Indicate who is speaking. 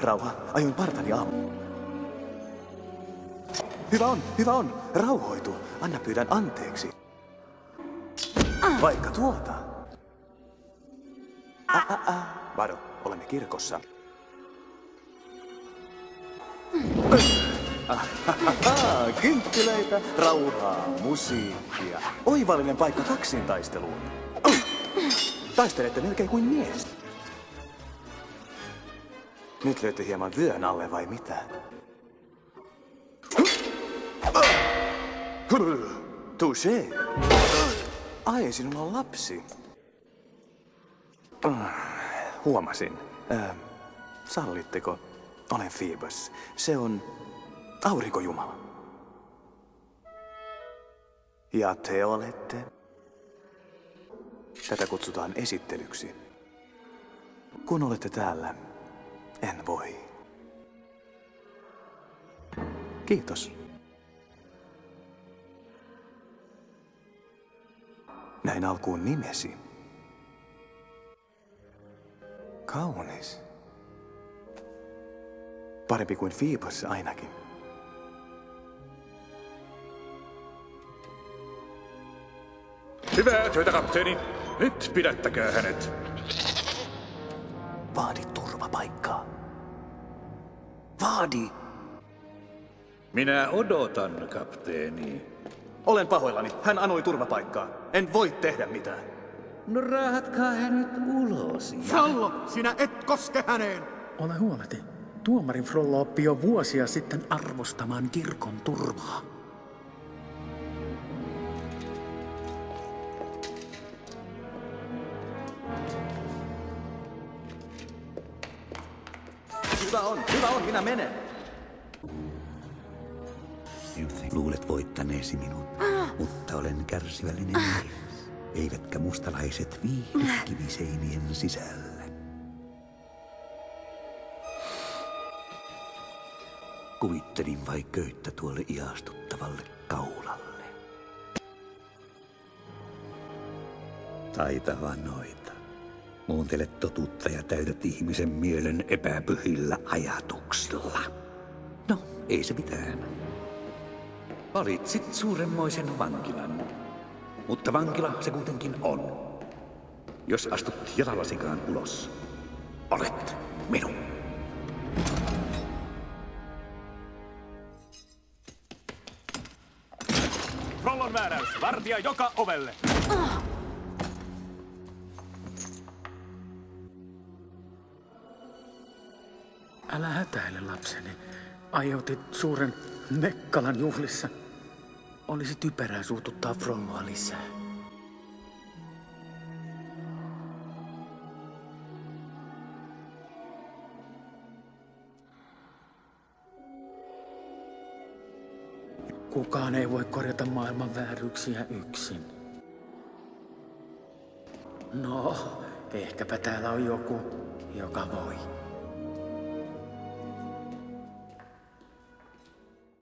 Speaker 1: Rauha. Ajoin partani aamu. Hyvä on. Rauhoitu. Anna pyydän anteeksi. Vaikka tuota. Varo, olemme kirkossa. Kynttilöitä, rauhaa, musiikkia. Oivallinen paikka kaksintaisteluun. Taistelette melkein kuin mies. Nyt löytyy hieman vyön alle vai mitä? Touché. Ai, sinulla on lapsi. Huomasin. Sallitteko? Olen Phoebus. Se on aurinkojumala. Ja te olette? Tätä kutsutaan esittelyksi. Kun olette täällä, en voi. Kiitos. Näin alkuun nimesi. Kaunis. Parempi kuin Phoebus ainakin.
Speaker 2: Hyvää työtä, kapteeni. Nyt pidättäkää hänet.
Speaker 1: Vaadi turvapaikkaa. Vaadi!
Speaker 2: Minä odotan, kapteeni.
Speaker 1: Olen pahoillani. Hän anoi turvapaikkaa. En voi tehdä mitään.
Speaker 2: No raahatkaa hänet ulos ja...
Speaker 3: Frollo, sinä et koske häneen!
Speaker 4: Ole huoleti. Tuomarin Frollo oppi jo vuosia sitten arvostamaan kirkon turvaa.
Speaker 1: Hyvä on, minä menen.
Speaker 5: Luulet voittaneesi minut, mutta olen kärsivällinen mies. Eivätkä mustalaiset viihdy kiviseinien sisällä. Kuvittelin vain köyttä tuolle ihastuttavalle kaulalle. Taitava noita. Muuntele totuutta ja täytät ihmisen mielen epäpyhillä ajatuksilla. No, ei se mitään. Valitsit suuremmoisen vankilan. Mutta vankila se kuitenkin on. Jos astut jalallasikaan ulos, olet minun.
Speaker 2: Frollon määräys. Vartija joka ovelle.
Speaker 4: Älä hätäile, lapseni. Aiheutit suuren mekkalan juhlissa. Olisi typerää suututtaa Frolloa lisää. Kukaan ei voi korjata maailman vääryyksiä yksin. No, ehkäpä täällä on joku, joka voi.